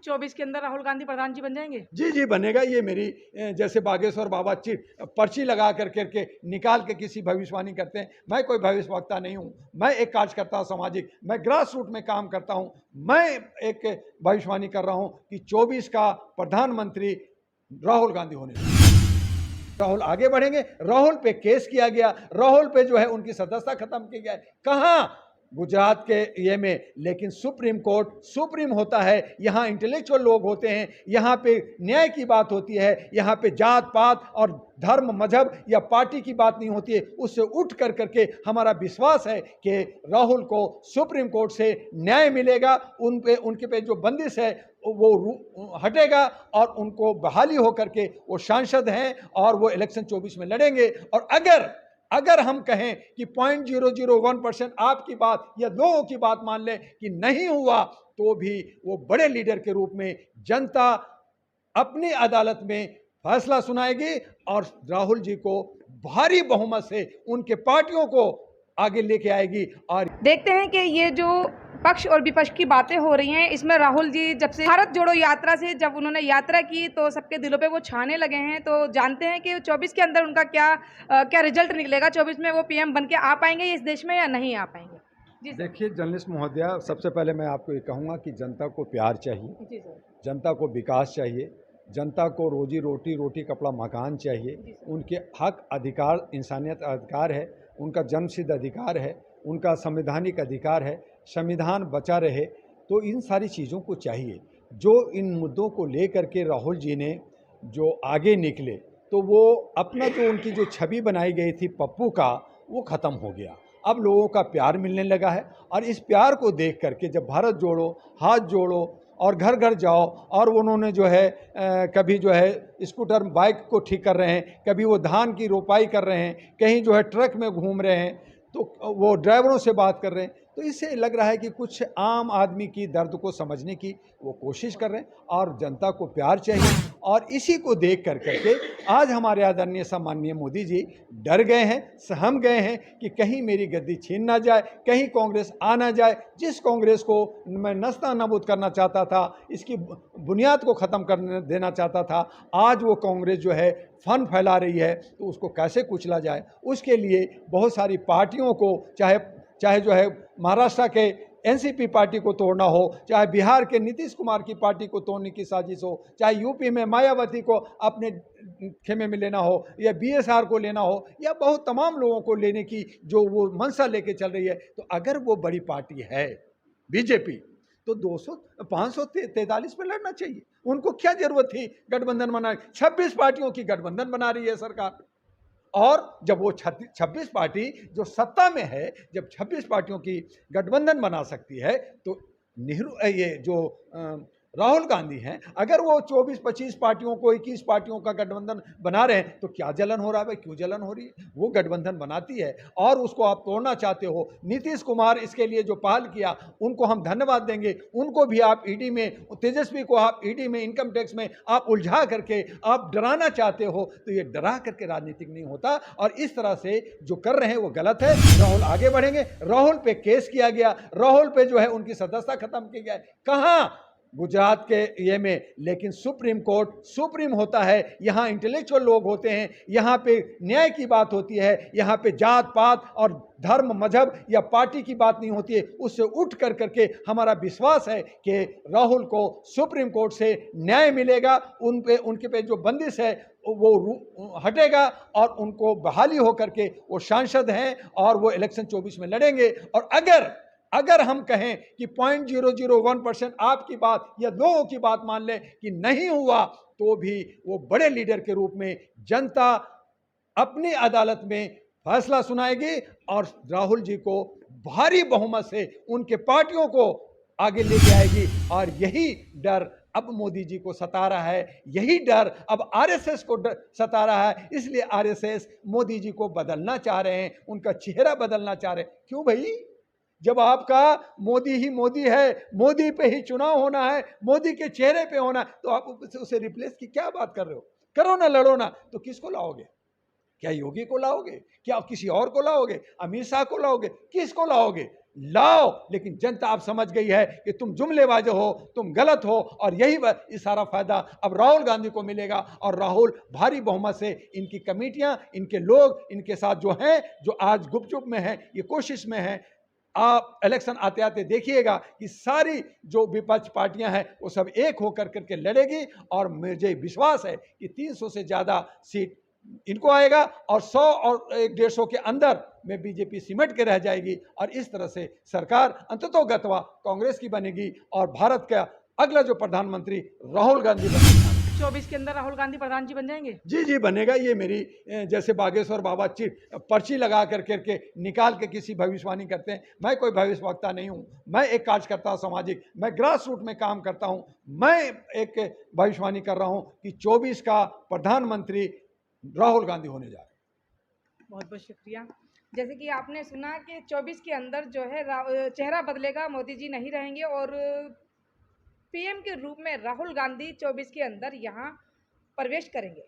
24 के अंदर राहुल गांधी प्रधान जी बन जाएंगे? जी जी बनेगा। ये मेरी जैसे बागेश्वर बाबा चिट पर्ची लगा करके निकाल के किसी भविष्यवाणी करते हैं। मैं कोई भविष्यवक्ता नहीं हूँ, मैं एक कार्यकर्ता सामाजिक, मैं ग्रास रूट में काम करता हूँ। मैं एक भविष्यवाणी कर रहा हूँ कि 24 का प्रधानमंत्री राहुल गांधी होने चाहिए। राहुल आगे बढ़ेंगे। राहुल पे केस किया गया, राहुल पे जो है उनकी सदस्यता खत्म की गई। कहाँ? गुजरात के ये में। लेकिन सुप्रीम कोर्ट सुप्रीम होता है, यहाँ इंटेलेक्चुअल लोग होते हैं, यहाँ पे न्याय की बात होती है, यहाँ पे जात पात और धर्म मजहब या पार्टी की बात नहीं होती है। उससे उठ करके हमारा विश्वास है कि राहुल को सुप्रीम कोर्ट से न्याय मिलेगा, उनके पे जो बंदिश है वो हटेगा और उनको बहाली होकर के वो सांसद हैं और वो इलेक्शन 24 में लड़ेंगे। और अगर हम कहें कि 0.001% आपकी बात या लोगों की बात मान लें कि नहीं हुआ, तो भी वो बड़े लीडर के रूप में जनता अपनी अदालत में फैसला सुनाएगी और राहुल जी को भारी बहुमत से उनके पार्टियों को आगे लेके आएगी। और देखते हैं कि ये जो पक्ष और विपक्ष की बातें हो रही हैं, इसमें राहुल जी जब से भारत जोड़ो यात्रा से जब उन्होंने यात्रा की तो सबके दिलों पे वो छाने लगे हैं। तो जानते हैं कि 24 के अंदर उनका क्या रिजल्ट निकलेगा, 24 में वो पीएम बन के आ पाएंगे इस देश में या नहीं आ पाएंगे? जी सर। देखिए जर्नलिस्ट महोदया, सबसे पहले मैं आपको ये कहूँगा कि जनता को प्यार चाहिए, जी सर। जनता को विकास चाहिए, जनता को रोजी रोटी, रोटी कपड़ा मकान चाहिए। उनके हक अधिकार इंसानियत अधिकार है, उनका जन्मसिद्ध अधिकार है, उनका संवैधानिक अधिकार है, संविधान बचा रहे। तो इन सारी चीज़ों को चाहिए। जो इन मुद्दों को लेकर के राहुल जी ने जो आगे निकले, तो वो अपना जो उनकी जो छवि बनाई गई थी पप्पू का, वो ख़त्म हो गया। अब लोगों का प्यार मिलने लगा है और इस प्यार को देख करके जब भारत जोड़ो, हाथ जोड़ो और घर घर जाओ, और उन्होंने जो है कभी जो है स्कूटर बाइक को ठीक कर रहे हैं, कभी वो धान की रोपाई कर रहे हैं, कहीं जो है ट्रक में घूम रहे हैं, तो वो ड्राइवरों से बात कर रहे हैं। तो इससे लग रहा है कि कुछ आम आदमी की दर्द को समझने की वो कोशिश कर रहे हैं और जनता को प्यार चाहिए। और इसी को देख करके आज हमारे आदरणीय सम्माननीय मोदी जी डर गए हैं, सहम गए हैं कि कहीं मेरी गद्दी छीन ना जाए, कहीं कांग्रेस आ ना जाए। जिस कांग्रेस को मैं नस्ता नबूद करना चाहता था, इसकी बुनियाद को ख़त्म कर देना चाहता था, आज वो कांग्रेस जो है फन फैला रही है, तो उसको कैसे कुचला जाए। उसके लिए बहुत सारी पार्टियों को, चाहे जो है महाराष्ट्र के एनसीपी पार्टी को तोड़ना हो, चाहे बिहार के नीतीश कुमार की पार्टी को तोड़ने की साजिश हो, चाहे यूपी में मायावती को अपने खेमे में लेना हो, या बीएसआर को लेना हो, या बहुत तमाम लोगों को लेने की जो वो मंशा लेके चल रही है। तो अगर वो बड़ी पार्टी है बीजेपी, तो 543 में लड़ना चाहिए। उनको क्या जरूरत थी गठबंधन बनाने? 26 पार्टियों की गठबंधन बना रही है सरकार। और जब वो 26 पार्टी जो सत्ता में है, जब 26 पार्टियों की गठबंधन बना सकती है, तो ये जो राहुल गांधी हैं, अगर वो 24-25 पार्टियों को 21 पार्टियों का गठबंधन बना रहे हैं, तो क्या जलन हो रहा है भाई? क्यों जलन हो रही है? वो गठबंधन बनाती है और उसको आप तोड़ना चाहते हो। नीतीश कुमार इसके लिए जो पहल किया, उनको हम धन्यवाद देंगे। उनको भी आप ईडी में, तेजस्वी को आप ईडी में, इनकम टैक्स में आप उलझा करके आप डराना चाहते हो। तो ये डरा करके राजनीतिक नहीं होता, और इस तरह से जो कर रहे हैं वो गलत है। राहुल आगे बढ़ेंगे। राहुल पे केस किया गया, राहुल पे जो है उनकी सदस्यता खत्म की गई। कहाँ? गुजरात के ये में। लेकिन सुप्रीम कोर्ट सुप्रीम होता है, यहाँ इंटेलेक्चुअल लोग होते हैं, यहाँ पे न्याय की बात होती है, यहाँ पे जात पात और धर्म मजहब या पार्टी की बात नहीं होती है। उससे उठ करके हमारा विश्वास है कि राहुल को सुप्रीम कोर्ट से न्याय मिलेगा, उनके पे जो बंदिश है वो हटेगा और उनको बहाली होकर के वो सांसद हैं और वो इलेक्शन 24 में लड़ेंगे। और अगर हम कहें कि 0.001% आपकी बात या लोगों की बात मान लें कि नहीं हुआ, तो भी वो बड़े लीडर के रूप में जनता अपनी अदालत में फैसला सुनाएगी और राहुल जी को भारी बहुमत से उनके पार्टियों को आगे लेके आएगी। और यही डर अब मोदी जी को सता रहा है, यही डर अब आरएसएस को सता रहा है। इसलिए आरएसएस मोदी जी को बदलना चाह रहे हैं, उनका चेहरा बदलना चाह रहे हैं। क्यों भाई? जब आपका मोदी ही मोदी है, मोदी पे ही चुनाव होना है, मोदी के चेहरे पे होना है, तो आप उसे रिप्लेस की क्या बात कर रहे हो? करो ना, लड़ो ना। तो किसको लाओगे? क्या योगी को लाओगे? क्या किसी और को लाओगे? अमित शाह को लाओगे? किसको लाओगे? लाओ, लेकिन जनता अब समझ गई है कि तुम जुमलेबाज हो, तुम गलत हो, और यही इस सारा फायदा अब राहुल गांधी को मिलेगा। और राहुल भारी बहुमत से, इनकी कमेटियां, इनके लोग, इनके साथ जो हैं, जो आज गुपचुप में हैं, ये कोशिश में हैं, आप इलेक्शन आते आते देखिएगा कि सारी जो विपक्ष पार्टियां हैं वो सब एक होकर करके लड़ेगी, और मुझे विश्वास है कि 300 से ज़्यादा सीट इनको आएगा, और 100 और 150 के अंदर में बीजेपी सिमट के रह जाएगी, और इस तरह से सरकार अंततोगत्वा कांग्रेस की बनेगी, और भारत का अगला जो प्रधानमंत्री राहुल गांधी बनेगा। 24 के अंदर राहुल गांधी प्रधान जी बन जाएंगे? जी जी बनेगा। ये मेरी जैसे बागेश्वर बाबा पर्ची लगा करके निकाल के किसी भविष्यवाणी करते हैं, मैं कोई भविष्यवक्ता नहीं हूँ, मैं एक कार्यकर्ता सामाजिक, मैं ग्रास रूट में काम करता हूँ। मैं एक भविष्यवाणी कर रहा हूँ कि 24 का प्रधानमंत्री राहुल गांधी होने जा रहे हैं। बहुत बहुत शुक्रिया। जैसे कि आपने सुना कि 24 के अंदर जो है चेहरा बदलेगा, मोदी जी नहीं रहेंगे, और पीएम के रूप में राहुल गांधी 24 के अंदर यहाँ प्रवेश करेंगे।